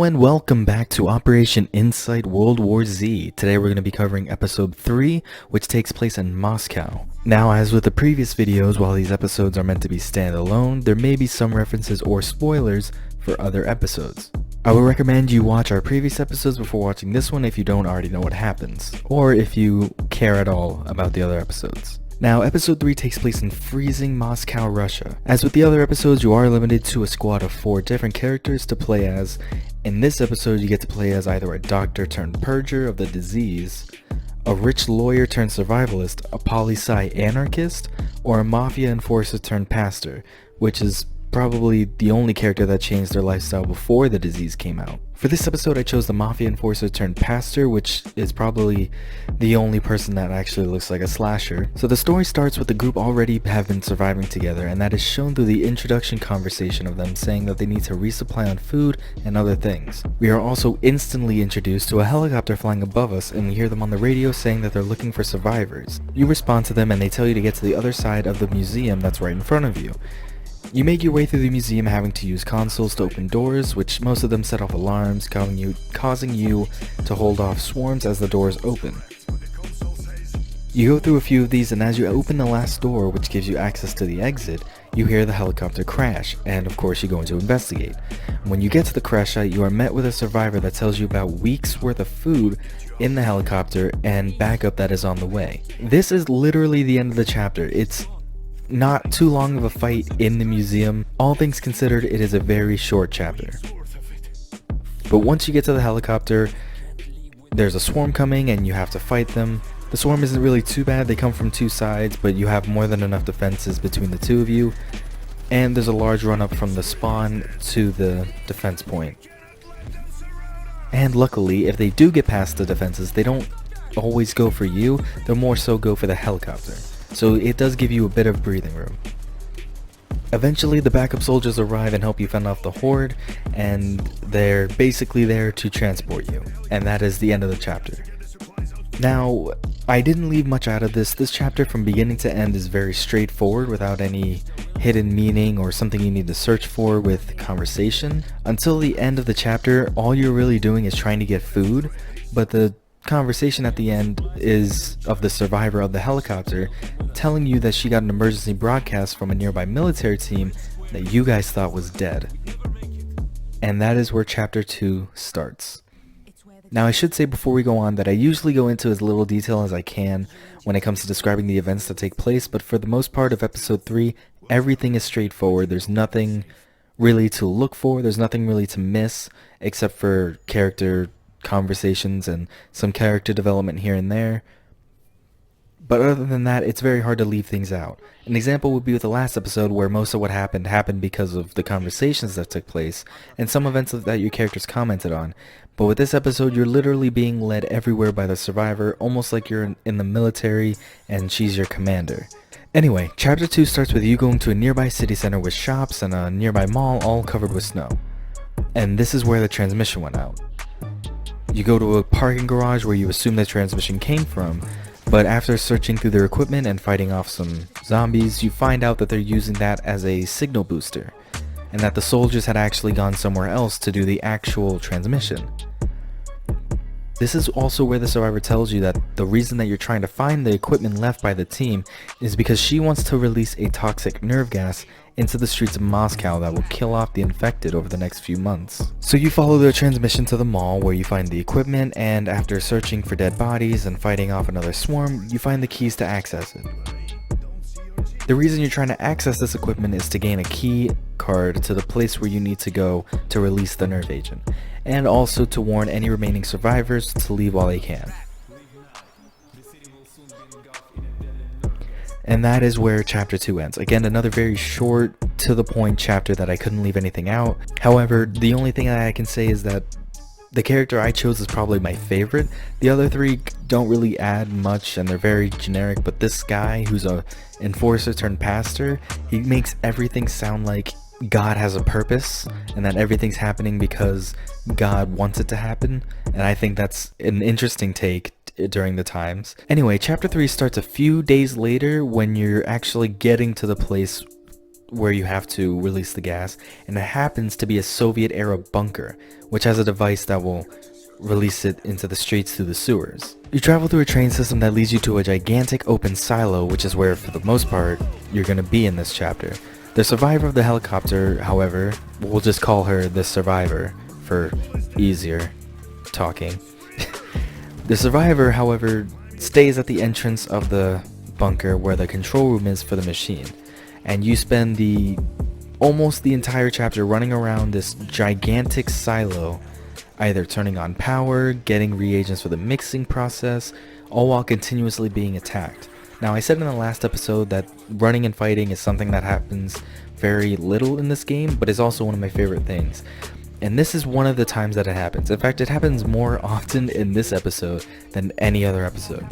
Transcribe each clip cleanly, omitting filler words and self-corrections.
and welcome back to Operation Insight World War Z. Today we're going to be covering episode 3, which takes place in Moscow. Now, as with the previous videos, while these episodes are meant to be standalone, there may be some references or spoilers for other episodes. I would recommend you watch our previous episodes before watching this one if you don't already know what happens, or if you care at all about the other episodes. Now, episode 3 takes place in freezing Moscow, Russia. As with the other episodes, you are limited to a squad of 4 different characters to play as. In this episode, you get to play as either a doctor turned purger of the disease, a rich lawyer turned survivalist, a poli-sci anarchist, or a mafia enforcer turned pastor, which is probably the only character that changed their lifestyle before the disease came out. For this episode, I chose the mafia enforcer turned pastor, which is probably the only person that actually looks like a slasher. So the story starts with the group already have been surviving together, and that is shown through the introduction conversation of them saying that they need to resupply on food and other things. We are also instantly introduced to a helicopter flying above us, and we hear them on the radio saying that they're looking for survivors. You respond to them and they tell you to get to the other side of the museum that's right in front of you. You make your way through the museum having to use consoles to open doors, which most of them set off alarms, causing you to hold off swarms as the doors open. You go through a few of these, and as you open the last door, which gives you access to the exit, you hear the helicopter crash, and of course you go in to investigate. When you get to the crash site, you are met with a survivor that tells you about weeks worth of food in the helicopter and backup that is on the way. This is literally the end of the chapter. It's not too long of a fight in the museum. All things considered, it is a very short chapter. But once you get to the helicopter, there's a swarm coming and you have to fight them. The swarm isn't really too bad, they come from 2 sides, but you have more than enough defenses between the 2 of you. And there's a large run up from the spawn to the defense point. And luckily, if they do get past the defenses, they don't always go for you, they'll more so go for the helicopter. So it does give you a bit of breathing room. Eventually the backup soldiers arrive and help you fend off the horde, and they're basically there to transport you. And that is the end of the chapter. Now, I didn't leave much out of this. This chapter from beginning to end is very straightforward without any hidden meaning or something you need to search for with conversation. Until the end of the chapter, all you're really doing is trying to get food, but the conversation at the end is of the survivor of the helicopter telling you that she got an emergency broadcast from a nearby military team that you guys thought was dead. And that is where chapter 2 starts. Now, I should say before we go on that I usually go into as little detail as I can when it comes to describing the events that take place, but for the most part of episode 3, everything is straightforward. There's nothing really to look for, there's nothing really to miss except for character conversations and some character development here and there. But other than that, it's very hard to leave things out. An example would be with the last episode, where most of what happened because of the conversations that took place and some events that your characters commented on. But with this episode, you're literally being led everywhere by the survivor, almost like you're in the military and she's your commander. Anyway, chapter 2 starts with you going to a nearby city center with shops and a nearby mall all covered with snow. And this is where the transmission went out. You go to a parking garage where you assume the transmission came from, but after searching through their equipment and fighting off some zombies, you find out that they're using that as a signal booster, and that the soldiers had actually gone somewhere else to do the actual transmission. This is also where the survivor tells you that the reason that you're trying to find the equipment left by the team is because she wants to release a toxic nerve gas into the streets of Moscow that will kill off the infected over the next few months. So you follow their transmission to the mall where you find the equipment, and after searching for dead bodies and fighting off another swarm, you find the keys to access it. The reason you're trying to access this equipment is to gain a key card to the place where you need to go to release the nerve agent, and also to warn any remaining survivors to leave while they can. And that is where chapter 2 ends. Again, another very short, to the point chapter that I couldn't leave anything out. However, the only thing that I can say is that the character I chose is probably my favorite. The other 3 don't really add much and they're very generic, but this guy who's a enforcer turned pastor, he makes everything sound like God has a purpose and that everything's happening because God wants it to happen, and I think that's an interesting take during the times. Anyway, chapter 3 starts a few days later when you're actually getting to the place where you have to release the gas, and it happens to be a Soviet-era bunker, which has a device that will release it into the streets through the sewers. You travel through a train system that leads you to a gigantic open silo, which is where, for the most part, you're going to be in this chapter. The survivor of the helicopter, however, we'll just call her the survivor for easier talking. The survivor, however, stays at the entrance of the bunker where the control room is for the machine, and you spend almost the entire chapter running around this gigantic silo, either turning on power, getting reagents for the mixing process, all while continuously being attacked. Now, I said in the last episode that running and fighting is something that happens very little in this game, but is also one of my favorite things. And this is one of the times that it happens. In fact, it happens more often in this episode than any other episode.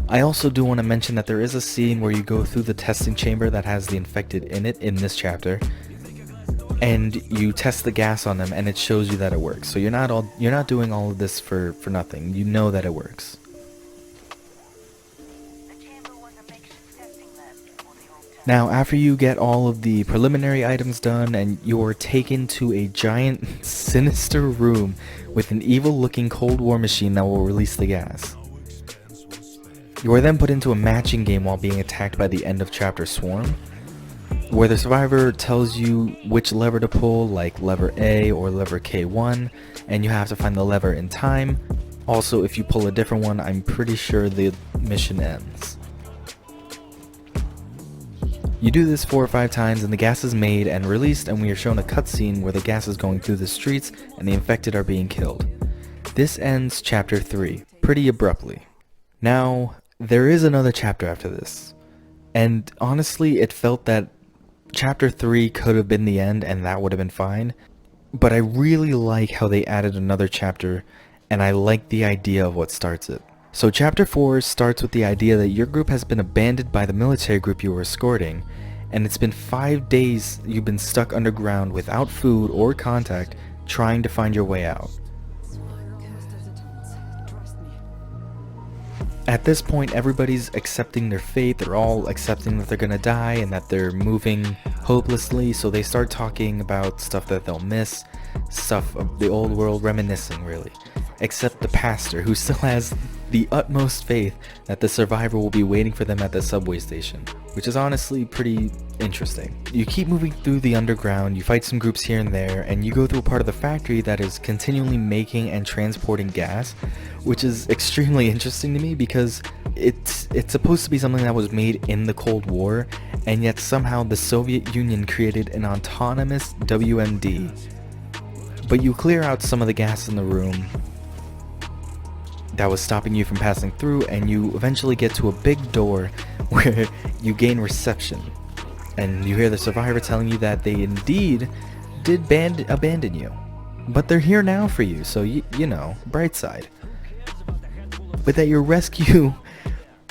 I also do want to mention that there is a scene where you go through the testing chamber that has the infected in it in this chapter, and you test the gas on them, and it shows you that it works. So you're not doing all of this for nothing. You know that it works. Now, after you get all of the preliminary items done, and you're taken to a giant, sinister room with an evil-looking Cold War machine that will release the gas. You are then put into a matching game while being attacked by the end of chapter Swarm, where the survivor tells you which lever to pull, like lever A or lever K1, and you have to find the lever in time. Also, if you pull a different one, I'm pretty sure the mission ends. You do this 4 or 5 times, and the gas is made and released, and we are shown a cutscene where the gas is going through the streets and the infected are being killed. This ends chapter 3 pretty abruptly. Now, there is another chapter after this, and honestly it felt that chapter 3 could have been the end and that would have been fine, but I really like how they added another chapter, and I like the idea of what starts it. So chapter 4 starts with the idea that your group has been abandoned by the military group you were escorting, and it's been 5 days you've been stuck underground without food or contact, trying to find your way out. At this point, everybody's accepting their fate. They're all accepting that they're gonna die and that they're moving hopelessly, so they start talking about stuff that they'll miss, stuff of the old world, reminiscing really. Except the pastor, who still has the utmost faith that the survivor will be waiting for them at the subway station, which is honestly pretty interesting. You keep moving through the underground, you fight some groups here and there, and you go through a part of the factory that is continually making and transporting gas, which is extremely interesting to me because it's supposed to be something that was made in the Cold War, and yet somehow the Soviet Union created an autonomous WMD. But you clear out some of the gas in the room that was stopping you from passing through, and you eventually get to a big door where you gain reception, and you hear the survivor telling you that they indeed did abandon you, but they're here now for you, so you know, bright side. But that your rescue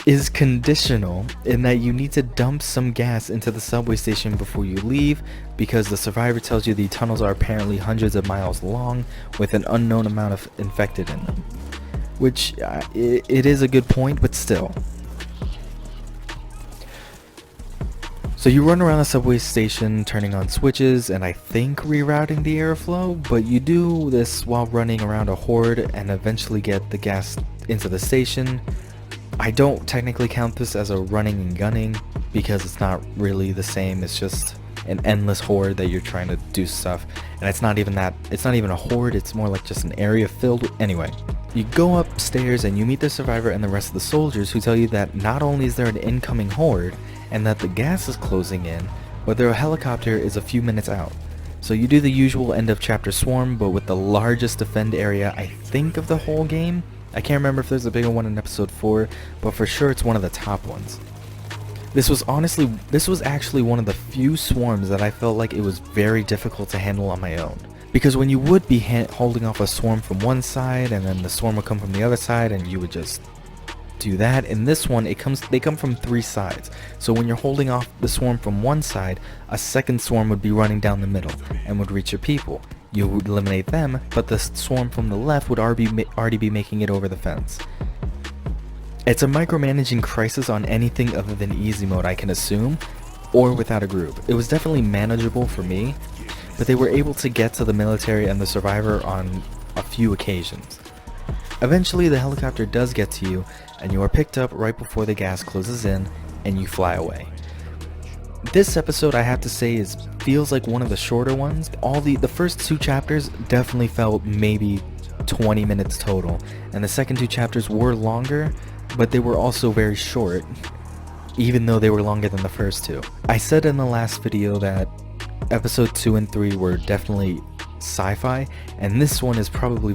is conditional in that you need to dump some gas into the subway station before you leave, because the survivor tells you the tunnels are apparently hundreds of miles long with an unknown amount of infected in them. Which, it is a good point, but still. So you run around the subway station turning on switches and I think rerouting the airflow, but you do this while running around a horde and eventually get the gas into the station. I don't technically count this as a running and gunning because it's not really the same. It's just an endless horde that you're trying to do stuff, and it's not even a horde, it's more like just an area filled with, anyway. You go upstairs and you meet the survivor and the rest of the soldiers, who tell you that not only is there an incoming horde and that the gas is closing in, but their helicopter is a few minutes out. So you do the usual end of chapter Swarm, but with the largest defend area I think of the whole game. I can't remember if there's a bigger one in episode 4, but for sure it's one of the top ones. This was actually one of the few swarms that I felt like it was very difficult to handle on my own. Because when you would be holding off a swarm from one side and then the swarm would come from the other side and you would just do that, in this one they come from 3 sides. So when you're holding off the swarm from one side, a second swarm would be running down the middle and would reach your people. You would eliminate them, but the swarm from the left would already be making it over the fence. It's a micromanaging crisis on anything other than easy mode, I can assume, or without a group. It was definitely manageable for me, but they were able to get to the military and the survivor on a few occasions. Eventually the helicopter does get to you, and you are picked up right before the gas closes in, and you fly away. This episode, I have to say, feels like one of the shorter ones. The first 2 chapters definitely felt maybe 20 minutes total, and the second 2 chapters were longer, but they were also very short, even though they were longer than the first 2. I said in the last video that episode 2 and 3 were definitely sci-fi, and this one is probably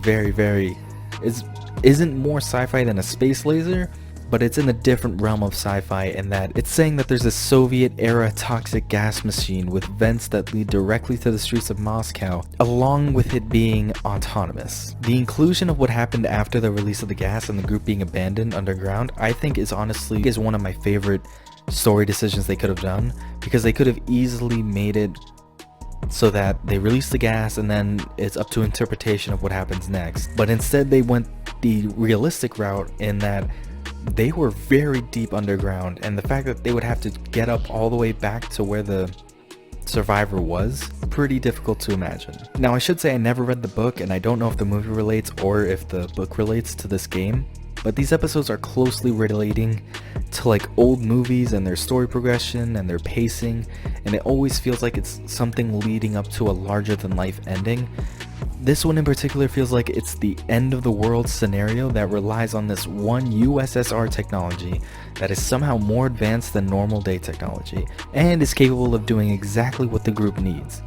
isn't more sci-fi than a space laser, but it's in a different realm of sci-fi in that it's saying that there's a Soviet-era toxic gas machine with vents that lead directly to the streets of Moscow, along with it being autonomous. The inclusion of what happened after the release of the gas and the group being abandoned underground, I think is one of my favorite story decisions they could have done, because they could have easily made it so that they release the gas and then it's up to interpretation of what happens next. But instead they went the realistic route in that they were very deep underground, and the fact that they would have to get up all the way back to where the survivor was, pretty difficult to imagine. Now I should say I never read the book, and I don't know if the movie relates or if the book relates to this game, but these episodes are closely relating to like old movies and their story progression and their pacing, and it always feels like it's something leading up to a larger than life ending. This one in particular feels like it's the end of the world scenario that relies on this one USSR technology that is somehow more advanced than normal day technology and is capable of doing exactly what the group needs.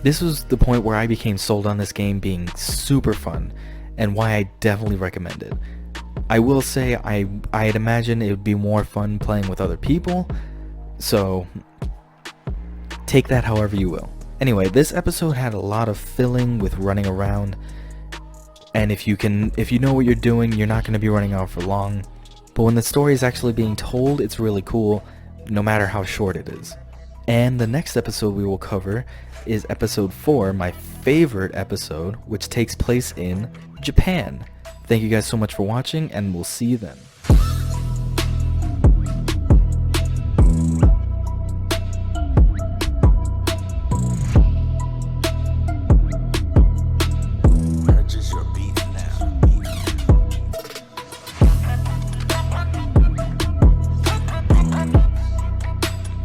This was the point where I became sold on this game being super fun, and why I definitely recommend it. I will say I'd imagine it would be more fun playing with other people, so take that however you will. Anyway, this episode had a lot of filling with running around, and if you know what you're doing, you're not going to be running out for long. But when the story is actually being told, it's really cool, no matter how short it is. And the next episode we will cover is episode 4, my favorite episode, which takes place in Japan. Thank you guys so much for watching, and we'll see you then.